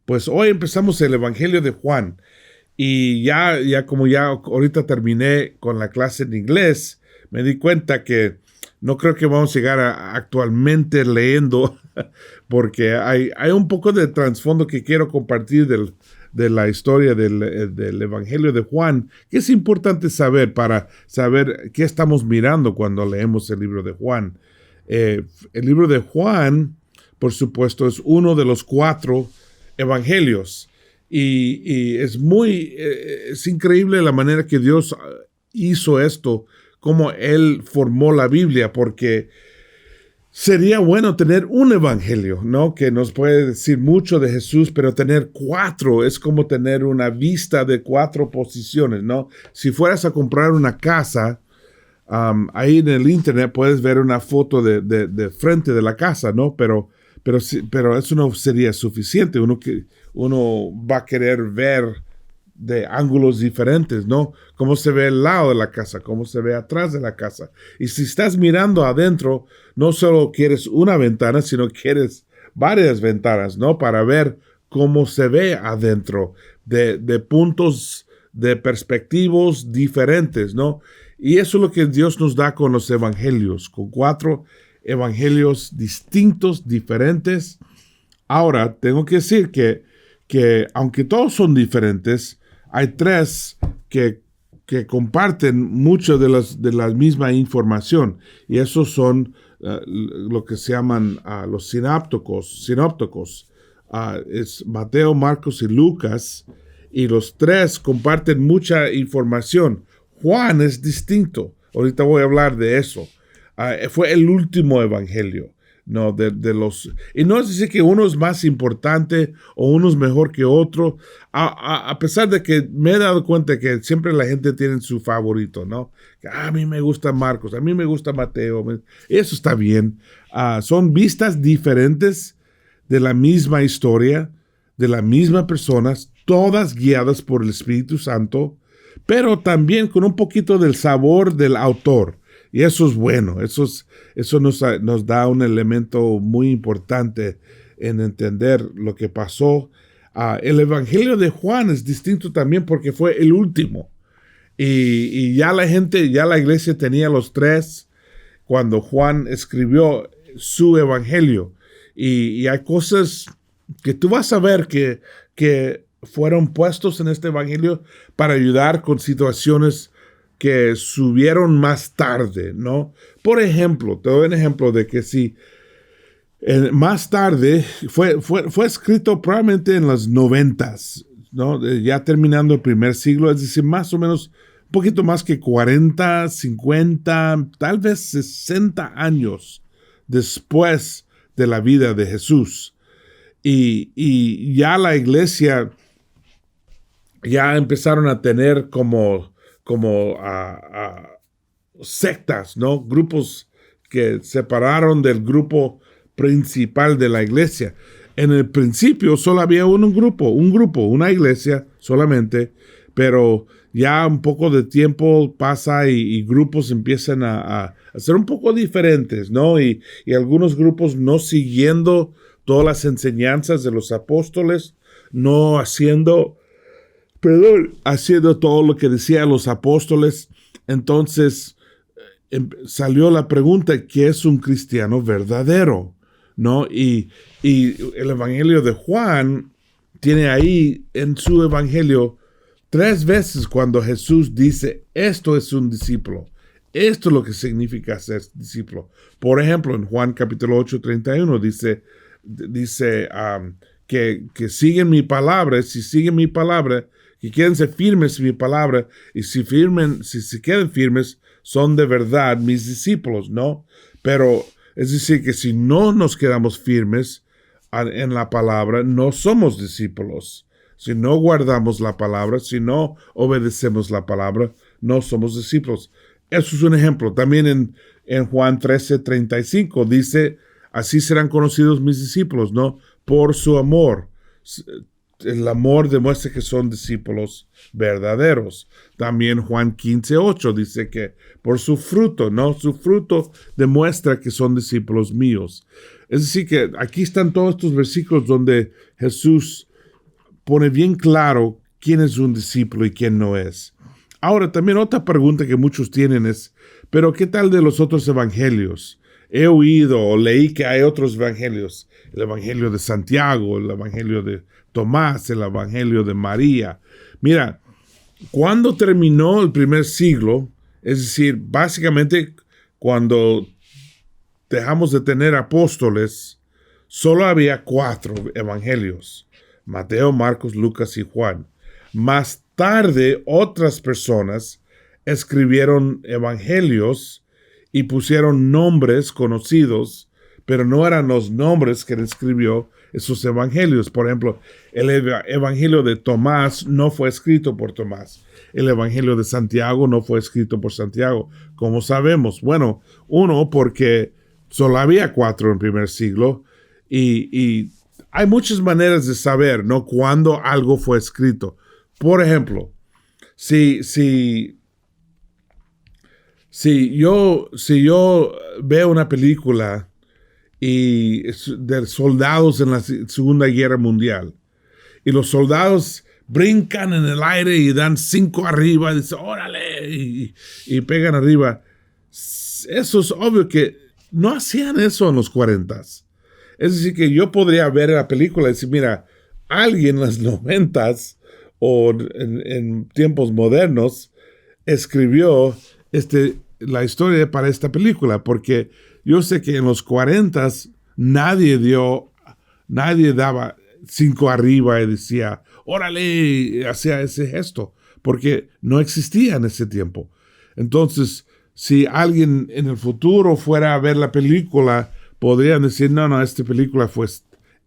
Pues hoy empezamos el Evangelio de Juan y ya ahorita terminé con la clase en inglés, me di cuenta que no creo que vamos a llegar actualmente leyendo porque hay un poco de trasfondo que quiero compartir de la historia del Evangelio de Juan, que es importante saber para saber qué estamos mirando cuando leemos el libro de Juan. El libro de Juan, por supuesto, es uno de los 4 evangelios y es increíble la manera que Dios hizo esto, cómo Él formó la Biblia, porque sería bueno tener un evangelio, ¿no? Que nos puede decir mucho de Jesús, pero tener 4 es como tener una vista de 4 posiciones, ¿no? Si fueras a comprar una casa, ahí en el internet puedes ver una foto de frente de la casa, ¿no? Pero eso no sería suficiente. Uno va a querer ver de ángulos diferentes, ¿no? Cómo se ve el lado de la casa, cómo se ve atrás de la casa. Y si estás mirando adentro, no solo quieres una ventana, sino quieres varias ventanas, ¿no? Para ver cómo se ve adentro, de puntos, de perspectivos diferentes, ¿no? Y eso es lo que Dios nos da con los evangelios, con 4 evangelios distintos, diferentes. Ahora, tengo que decir que aunque todos son diferentes, hay 3 que comparten mucho de la misma información, y esos son lo que se llaman los sinópticos. Es Mateo, Marcos y Lucas, y los 3 comparten mucha información. Juan es distinto. Ahorita voy a hablar de eso. Fue el último evangelio, ¿no? De los, y no es decir que uno es más importante o uno es mejor que otro, a pesar de que me he dado cuenta que siempre la gente tiene su favorito, ¿no? A mí me gusta Marcos, a mí me gusta Mateo, eso está bien. Son vistas diferentes de la misma historia, de la misma persona, todas guiadas por el Espíritu Santo, pero también con un poquito del sabor del autor. Y eso es bueno, eso nos da un elemento muy importante en entender lo que pasó. El Evangelio de Juan es distinto también porque fue el último. Y ya la iglesia tenía los 3 cuando Juan escribió su Evangelio. Y hay cosas que tú vas a ver que fueron puestos en este Evangelio para ayudar con situaciones que subieron más tarde, ¿no? Por ejemplo, te doy un ejemplo de que si más tarde fue escrito probablemente en los 90s, ¿no? Ya terminando el primer siglo, es decir, más o menos un poquito más que 40, 50, tal vez 60 años después de la vida de Jesús. Y ya la iglesia ya empezaron a tener como sectas, ¿no? Grupos que separaron del grupo principal de la iglesia. En el principio solo había un grupo, una iglesia solamente, pero ya un poco de tiempo pasa y grupos empiezan a ser un poco diferentes, ¿no? Y algunos grupos no siguiendo todas las enseñanzas de los apóstoles, no haciendo todo lo que decían los apóstoles. Entonces salió la pregunta: ¿qué es un cristiano verdadero? ¿No? Y el Evangelio de Juan tiene ahí en su Evangelio 3 veces cuando Jesús dice: esto es un discípulo. Esto es lo que significa ser discípulo. Por ejemplo, en Juan capítulo 8, 31 dice que siguen mi palabra. Si siguen mi palabra, que quédense firmes en mi palabra, y si se quedan firmes, son de verdad mis discípulos, ¿no? Pero es decir, que si no nos quedamos firmes en la palabra, no somos discípulos. Si no guardamos la palabra, si no obedecemos la palabra, no somos discípulos. Eso es un ejemplo. También en Juan 13, 35 dice: así serán conocidos mis discípulos, ¿no? Por su amor. El amor demuestra que son discípulos verdaderos. También Juan 15, 8 dice que por su fruto, ¿no? Su fruto demuestra que son discípulos míos. Es decir, que aquí están todos estos versículos donde Jesús pone bien claro quién es un discípulo y quién no es. Ahora, también otra pregunta que muchos tienen es, ¿pero qué tal de los otros evangelios? He oído o leí que hay otros evangelios. El evangelio de Santiago, el evangelio de Tomás, el evangelio de María. Mira, cuando terminó el primer siglo, es decir, básicamente cuando dejamos de tener apóstoles, solo había 4 evangelios: Mateo, Marcos, Lucas y Juan. Más tarde, otras personas escribieron evangelios y pusieron nombres conocidos, pero no eran los nombres que él escribió esos evangelios. Por ejemplo, el evangelio de Tomás no fue escrito por Tomás. El evangelio de Santiago no fue escrito por Santiago. ¿Cómo sabemos? Bueno, uno, porque solo había 4 en el primer siglo, y hay muchas maneras de saber, ¿no?, cuándo algo fue escrito. Por ejemplo, si yo veo una película de soldados en la Segunda Guerra Mundial, y los soldados brincan en el aire y dan 5 arriba, y dicen, órale, y pegan arriba. Eso es obvio que no hacían eso en los 40s. Es decir, que yo podría ver la película y decir, mira, alguien en los 90s o en tiempos modernos escribió la historia para esta película, porque yo sé que en los 40s nadie daba 5 arriba y decía, órale, hacía ese gesto, porque no existía en ese tiempo. Entonces, si alguien en el futuro fuera a ver la película, podrían decir, no, esta película fue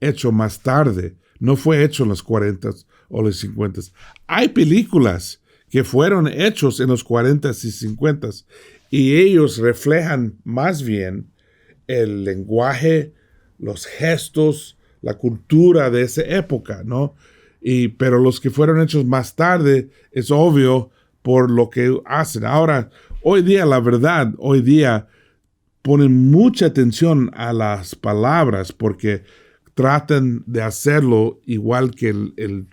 hecho más tarde, no fue hecho en los 40s o los 50s. Hay películas que fueron hechos en los 40s y 50s, y ellos reflejan más bien el lenguaje, los gestos, la cultura de esa época, ¿no? Pero los que fueron hechos más tarde, es obvio por lo que hacen. Ahora, hoy día ponen mucha atención a las palabras, porque tratan de hacerlo igual que el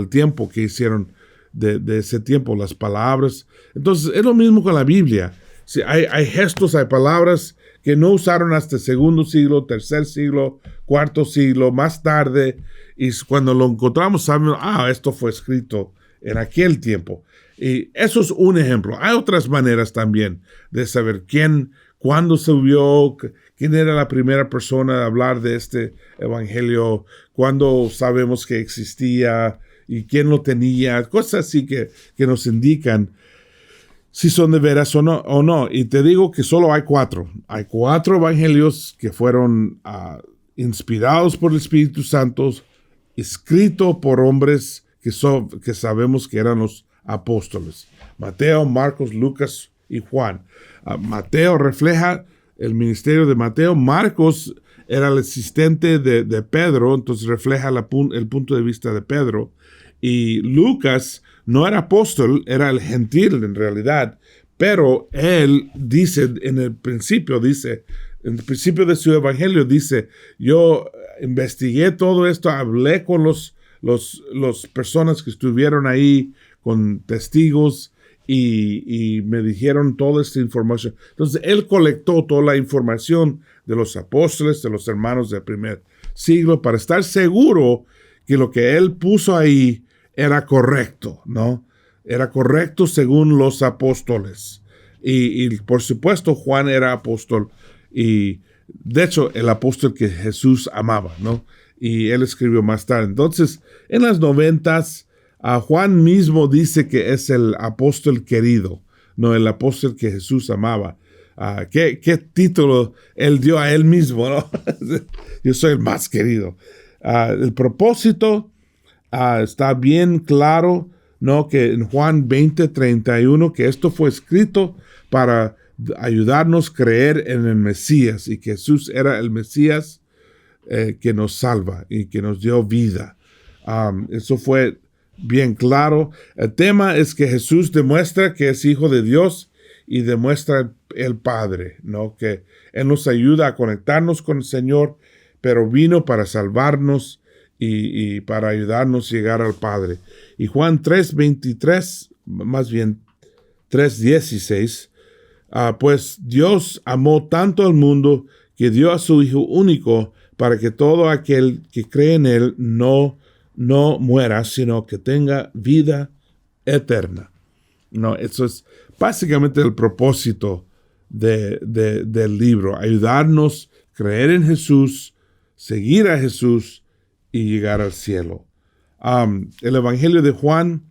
tiempo que hicieron de ese tiempo, las palabras. Entonces, es lo mismo con la Biblia. Sí, hay gestos, hay palabras que no usaron hasta el segundo siglo, tercer siglo, cuarto siglo, más tarde, y cuando lo encontramos sabemos, esto fue escrito en aquel tiempo. Y eso es un ejemplo. Hay otras maneras también de saber cuándo se vio, quién era la primera persona a hablar de este evangelio, cuándo sabemos que existía y quién lo tenía, cosas así que nos indican si son de veras o no. Y te digo que solo hay 4. Hay 4 evangelios que fueron inspirados por el Espíritu Santo, escritos por hombres que sabemos que eran los apóstoles: Mateo, Marcos, Lucas y Juan. Mateo refleja el ministerio de Mateo. Marcos era el asistente de Pedro, entonces refleja el punto de vista de Pedro. Y Lucas no era apóstol, era el gentil en realidad, pero él dice en el principio de su evangelio, dice, yo investigué todo esto, hablé con los personas que estuvieron ahí, con testigos, y me dijeron toda esta información. Entonces, él colectó toda la información de los apóstoles, de los hermanos del primer siglo, para estar seguro que lo que él puso ahí era correcto, ¿no? Era correcto según los apóstoles. Y por supuesto, Juan era apóstol, y de hecho, el apóstol que Jesús amaba, ¿no? Y él escribió más tarde. Entonces, en las 90s, Juan mismo dice que es el apóstol querido, no el apóstol que Jesús amaba. ¿Qué título él dio a él mismo, ¿no? Yo soy el más querido. El propósito está bien claro, ¿no? Que en Juan 20:31, que esto fue escrito para ayudarnos a creer en el Mesías, y que Jesús era el Mesías que nos salva y que nos dio vida. Eso fue bien claro. El tema es que Jesús demuestra que es hijo de Dios y demuestra el Padre, ¿no? Que Él nos ayuda a conectarnos con el Señor, pero vino para salvarnos y para ayudarnos a llegar al Padre. Y Juan 3:23, más bien 3:16, pues Dios amó tanto al mundo que dio a su Hijo único para que todo aquel que cree en Él no muera, sino que tenga vida eterna. No, eso es básicamente el propósito del libro, ayudarnos a creer en Jesús, seguir a Jesús y llegar al cielo. El Evangelio de Juan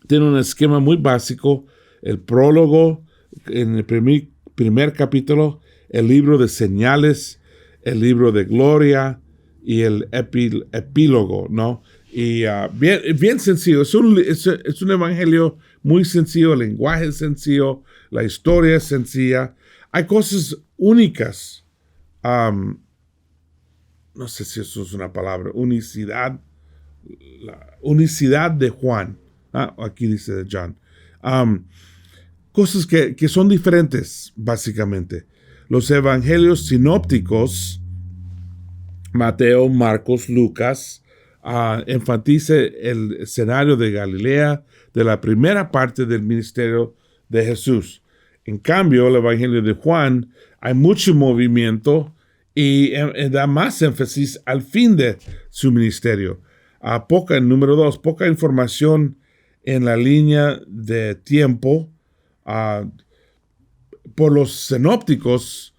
tiene un esquema muy básico: el prólogo en el primer capítulo, el libro de señales, el libro de gloria y el epílogo, ¿no? Y bien sencillo, es un evangelio muy sencillo, el lenguaje es sencillo, la historia es sencilla. Hay cosas únicas, no sé si eso es una palabra, la unicidad de Juan. Aquí dice de John. Cosas que son diferentes, básicamente. Los evangelios sinópticos, Mateo, Marcos, Lucas, enfatiza el escenario de Galilea, de la primera parte del ministerio de Jesús. En cambio, el evangelio de Juan, hay mucho movimiento y da más énfasis al fin de su ministerio. Número 2, poca información en la línea de tiempo. Por los sinópticos,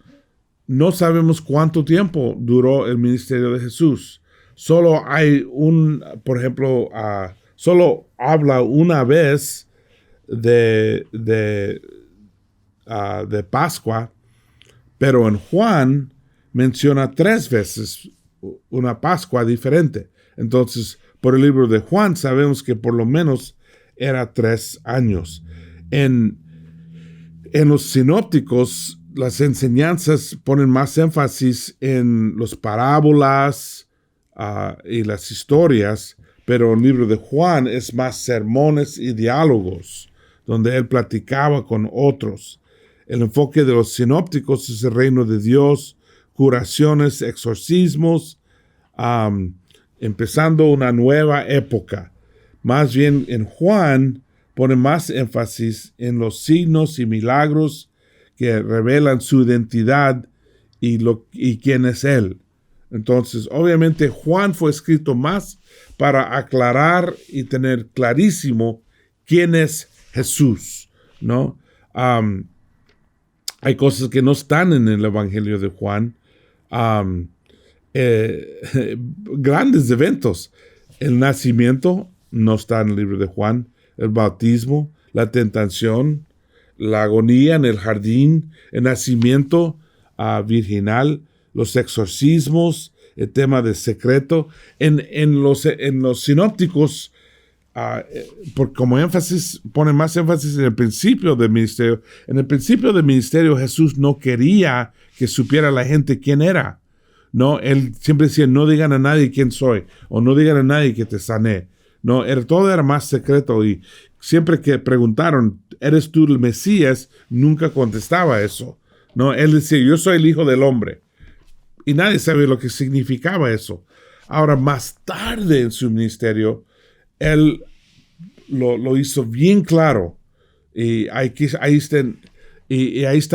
no sabemos cuánto tiempo duró el ministerio de Jesús. Solo hay por ejemplo, solo habla una vez de Pascua, pero en Juan menciona 3 veces una Pascua diferente. Entonces, por el libro de Juan sabemos que por lo menos era 3 años. En los sinópticos, las enseñanzas ponen más énfasis en las parábolas y las historias, pero el libro de Juan es más sermones y diálogos, donde él platicaba con otros. El enfoque de los sinópticos es el reino de Dios, curaciones, exorcismos, empezando una nueva época. Más bien en Juan pone más énfasis en los signos y milagros que revelan su identidad y quién es Él. Entonces, obviamente, Juan fue escrito más para aclarar y tener clarísimo quién es Jesús, ¿no? Hay cosas que no están en el Evangelio de Juan. Grandes eventos. El nacimiento no está en el libro de Juan. El bautismo, la tentación, la agonía en el jardín, el nacimiento virginal, los exorcismos, el tema del secreto. En los sinópticos, como énfasis, pone más énfasis en el principio del ministerio. En el principio del ministerio, Jesús no quería que supiera la gente quién era. No, él siempre decía, no digan a nadie quién soy, o no digan a nadie que te sané. No, todo era más secreto, y siempre que preguntaron, ¿eres tú el Mesías?, nunca contestaba eso. No, él decía, yo soy el Hijo del Hombre. Y nadie sabe lo que significaba eso. Ahora, más tarde en su ministerio, él lo hizo bien claro. Y ahí está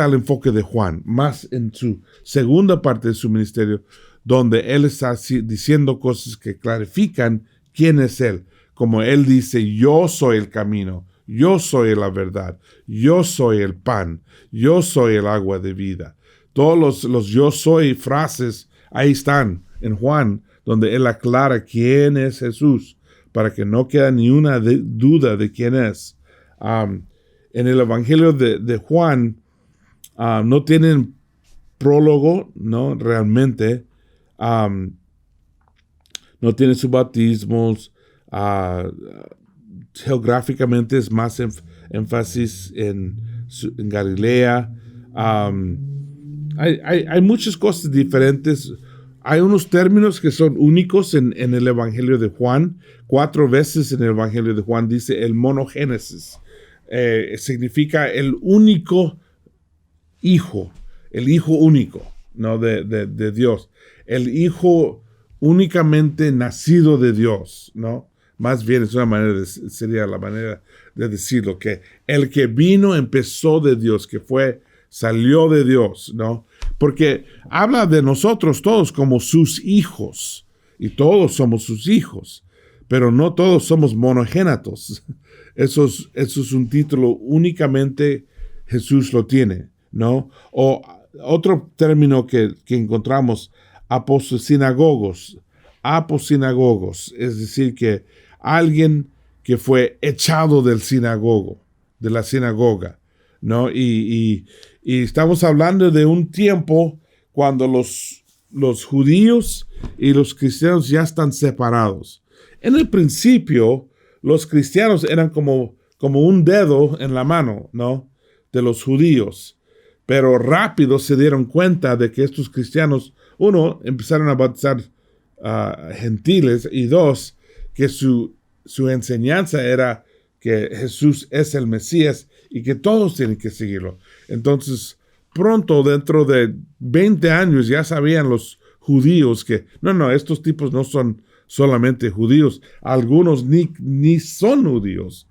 el enfoque de Juan, más en su segunda parte de su ministerio, donde él está diciendo cosas que clarifican quién es él. Como él dice, yo soy el camino, yo soy la verdad, yo soy el pan, yo soy el agua de vida. Todos los yo soy frases ahí están en Juan, donde él aclara quién es Jesús, para que no quede ni una duda de quién es. En el Evangelio de Juan no tienen prólogo, ¿no? Realmente. No tiene sus bautismos. Geográficamente es más énfasis en Galilea. Hay muchas cosas diferentes. Hay unos términos que son únicos en el Evangelio de Juan. 4 veces en el Evangelio de Juan dice el monogénesis. Significa el único hijo, el hijo único, ¿no? de Dios. El hijo únicamente nacido de Dios, ¿no? Más bien es una manera sería la manera de decirlo, que el que vino empezó de Dios, salió de Dios, ¿no? Porque habla de nosotros todos como sus hijos, y todos somos sus hijos, pero no todos somos monogénatos. Eso es un título únicamente Jesús lo tiene, ¿no? O otro término que encontramos, aposinagogos, es decir, que alguien que fue echado del sinagogo, de la sinagoga, ¿no? Y estamos hablando de un tiempo cuando los judíos y los cristianos ya están separados. En el principio, los cristianos eran como un dedo en la mano, ¿no? De los judíos. Pero rápido se dieron cuenta de que estos cristianos, uno, empezaron a bautizar gentiles, y dos, que su enseñanza era que Jesús es el Mesías y que todos tienen que seguirlo. Entonces, pronto, dentro de 20 años, ya sabían los judíos que, no, estos tipos no son solamente judíos, algunos ni son judíos,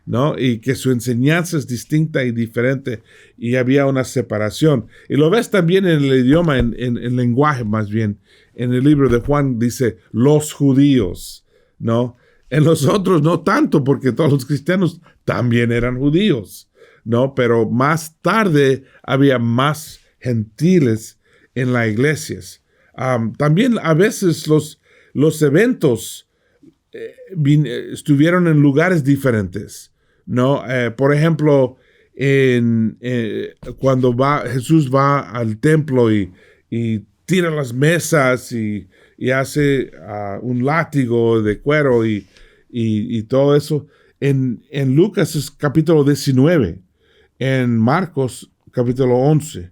¿no? Y que su enseñanza es distinta y diferente, y había una separación. Y lo ves también en el idioma, en lenguaje más bien. En el libro de Juan dice los judíos, ¿no? En los otros no tanto, porque todos los cristianos también eran judíos, ¿no? Pero más tarde había más gentiles en las iglesias. También a veces los eventos estuvieron en lugares diferentes, ¿no? Por ejemplo, cuando Jesús va al templo y tira las mesas y hace un látigo de cuero y todo eso. En Lucas es capítulo 19, en Marcos capítulo 11,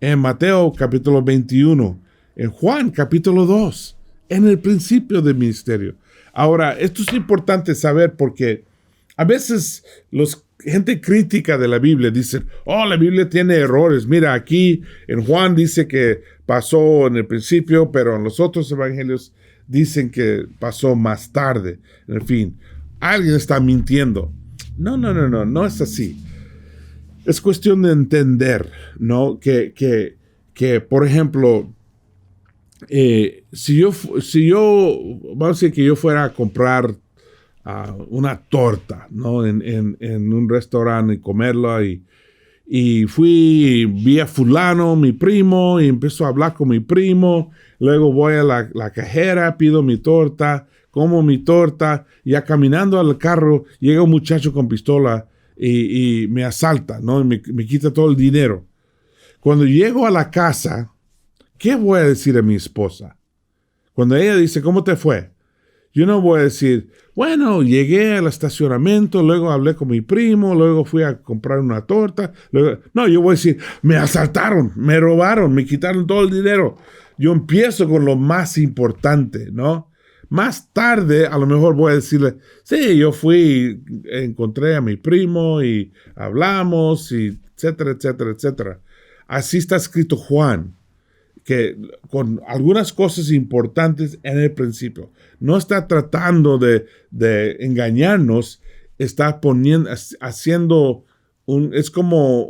en Mateo capítulo 21, en Juan capítulo 2, en el principio del ministerio. Ahora, esto es importante saber porque a veces gente crítica de la Biblia dice, la Biblia tiene errores. Mira, aquí en Juan dice que pasó en el principio, pero en los otros evangelios dicen que pasó más tarde. En fin, alguien está mintiendo. No es así. Es cuestión de entender, ¿no? Que por ejemplo, si yo, vamos a decir que yo fuera a comprar una torta, ¿no? En un restaurante y comerla, y vi a fulano, mi primo, y empiezo a hablar con mi primo. Luego voy a la cajera, pido mi torta, como mi torta, ya caminando al carro llega un muchacho con pistola y me asalta, ¿no? Y me quita todo el dinero. Cuando llego a la casa, ¿qué voy a decir a mi esposa? Cuando ella dice, ¿cómo te fue? Yo no voy a decir, bueno, llegué al estacionamiento, luego hablé con mi primo, luego fui a comprar una torta. No, yo voy a decir, me asaltaron, me robaron, me quitaron todo el dinero. Yo empiezo con lo más importante, ¿no? Más tarde, a lo mejor voy a decirle, sí, yo fui, encontré a mi primo y hablamos, y etcétera, etcétera, etcétera. Así está escrito Juan, que con algunas cosas importantes en el principio. No está tratando de engañarnos, está haciendo es como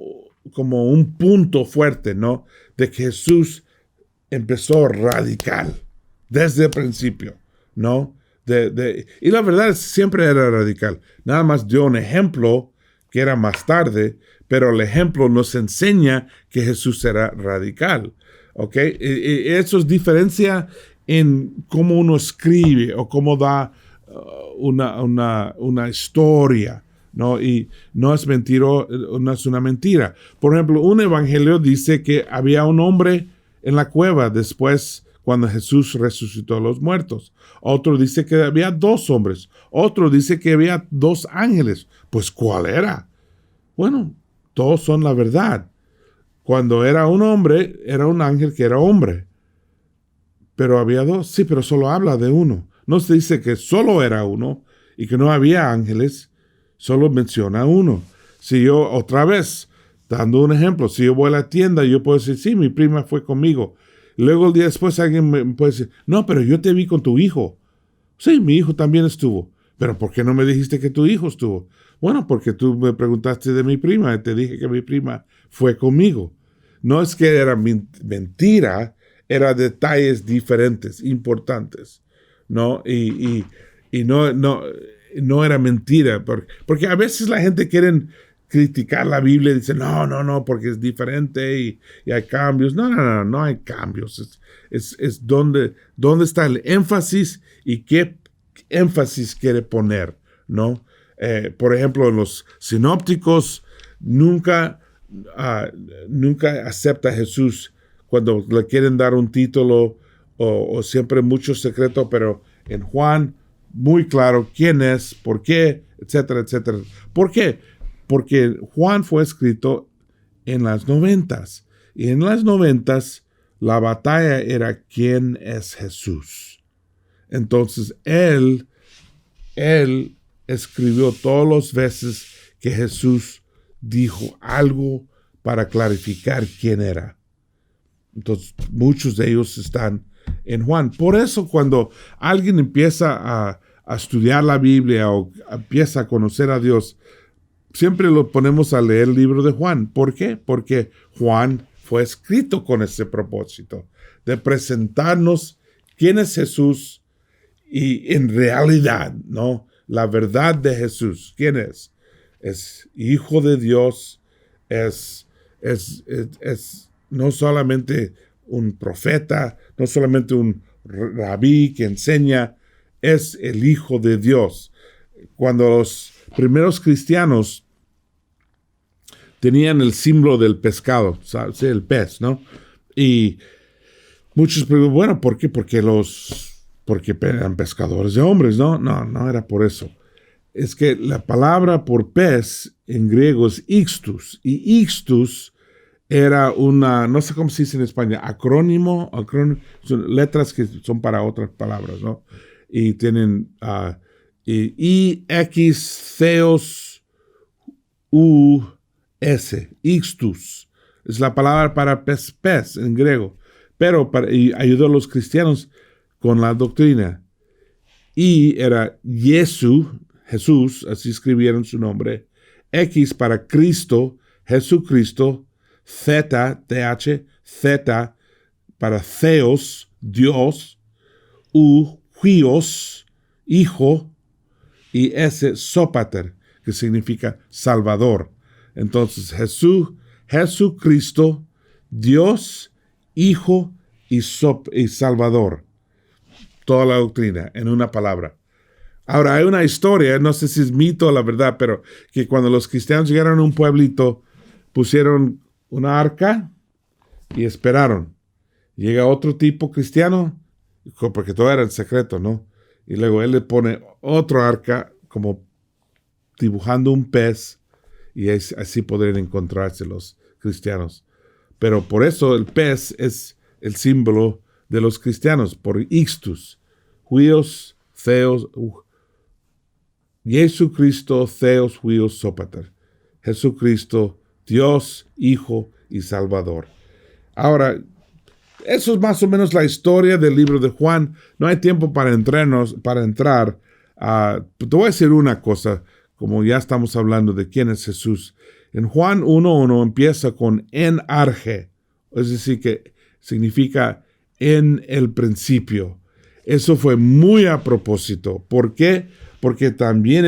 un punto fuerte, ¿no? De que Jesús empezó radical desde el principio, ¿no? Y la verdad siempre era radical. Nada más dio un ejemplo que era más tarde, pero el ejemplo nos enseña que Jesús era radical. ¿Ok? Eso es diferencia en cómo uno escribe o cómo da una historia, ¿no? Y no es no es una mentira. Por ejemplo, un evangelio dice que había un hombre en la cueva después cuando Jesús resucitó a los muertos. Otro dice que había 2 hombres. Otro dice que había 2 ángeles. Pues, ¿cuál era? Bueno, todos son la verdad. Cuando era un hombre, era un ángel que era hombre. Pero había 2. Sí, pero solo habla de uno. No se dice que solo era uno y que no había ángeles. Solo menciona uno. Si yo, otra vez, dando un ejemplo, si yo voy a la tienda, yo puedo decir, sí, mi prima fue conmigo. Luego el día después alguien me puede decir, no, pero yo te vi con tu hijo. Sí, mi hijo también estuvo. Pero ¿por qué no me dijiste que tu hijo estuvo? Bueno, porque tú me preguntaste de mi prima y te dije que mi prima fue conmigo. No es que era mentira, era detalles diferentes, importantes, ¿no? Y no era mentira, porque a veces la gente quiere criticar la Biblia y dice, no, porque es diferente y hay cambios. No hay cambios. Es donde está el énfasis y qué énfasis quiere poner, ¿no? Por ejemplo, en los sinópticos nunca acepta a Jesús cuando le quieren dar un título o siempre mucho secreto, pero en Juan muy claro quién es, por qué, etcétera, etcétera. ¿Por qué? Porque Juan fue escrito en las 90s y en las 90s la batalla era quién es Jesús. Entonces él escribió todas las veces que Jesús dijo algo para clarificar quién era. Entonces, muchos de ellos están en Juan. Por eso, cuando alguien empieza a estudiar la Biblia o empieza a conocer a Dios, siempre lo ponemos a leer el libro de Juan. ¿Por qué? Porque Juan fue escrito con ese propósito de presentarnos quién es Jesús y en realidad, ¿no? La verdad de Jesús. ¿Quién es? Es hijo de Dios, es no solamente un profeta, no solamente un rabí que enseña, es el Hijo de Dios. Cuando los primeros cristianos tenían el símbolo del pescado, ¿sabes? El pez, ¿no? Y muchos preguntan, bueno, ¿por qué? Porque eran pescadores de hombres, ¿no? No era por eso. Es que la palabra por pez en griego es ixtus, y ixtus era una, no sé cómo se dice en España, acrónimo, son letras que son para otras palabras, ¿no? Y tienen I-X, Theos, U-S, ixtus. Es la palabra para pez en griego. Pero y ayudó a los cristianos con la doctrina. Y era Jesús, así escribieron su nombre. X para Cristo, Jesucristo. Z, TH, Z para Theos, Dios. U, Huios, Hijo. Y S, Sópater, que significa Salvador. Entonces, Jesucristo, Dios, Hijo y Salvador. Toda la doctrina en una palabra. Ahora, hay una historia, no sé si es mito o la verdad, pero que cuando los cristianos llegaron a un pueblito, pusieron una arca y esperaron. Llega otro tipo cristiano, porque todo era en secreto, ¿no? Y luego él le pone otro arca, como dibujando un pez, y así podrían encontrarse los cristianos. Pero por eso el pez es el símbolo de los cristianos, por ixtus, huios, theos, Jesucristo, Theos, Huios, Sópater. Jesucristo, Dios, Hijo y Salvador. Ahora, eso es más o menos la historia del libro de Juan. No hay tiempo para entrar. Te voy a decir una cosa, como ya estamos hablando de quién es Jesús. En Juan 1:1 empieza con en arge, es decir, que significa en el principio. Eso fue muy a propósito. ¿Por qué? Porque también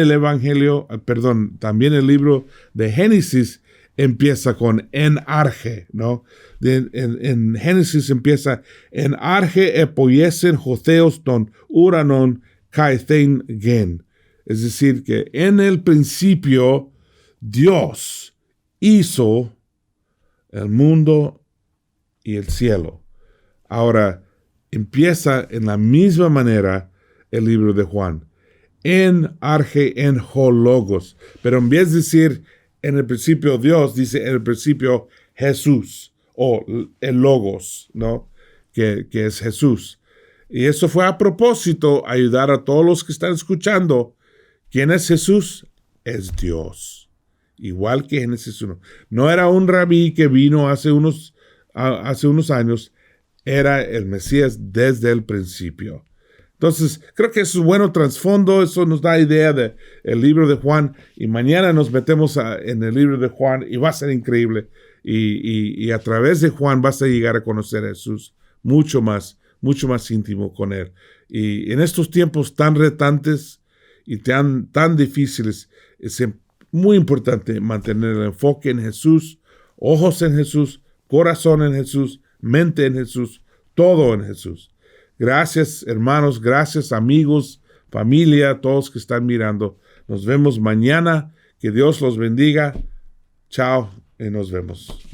también el libro de Génesis empieza con en arge, ¿no? En Génesis empieza en arge epoyesen jotheos ton uranon kaithen gen. Es decir, que en el principio Dios hizo el mundo y el cielo. Ahora, empieza en la misma manera el libro de Juan. En arge en hologos. Pero en vez de decir en el principio Dios, dice en el principio Jesús, o el logos, ¿no? Que es Jesús. Y eso fue a propósito, ayudar a todos los que están escuchando. ¿Quién es Jesús? Es Dios. Igual que Génesis 1. No era un rabí que vino hace unos años. era el Mesías desde el principio. Entonces, creo que es un buen trasfondo, eso nos da idea del libro de Juan, y mañana nos metemos en el libro de Juan y va a ser increíble. Y a través de Juan vas a llegar a conocer a Jesús mucho más íntimo con Él. Y en estos tiempos tan retantes y tan difíciles, es muy importante mantener el enfoque en Jesús, ojos en Jesús, corazón en Jesús, mente en Jesús, todo en Jesús. Gracias, hermanos, gracias, amigos, familia, todos que están mirando. Nos vemos mañana. Que Dios los bendiga. Chao y nos vemos.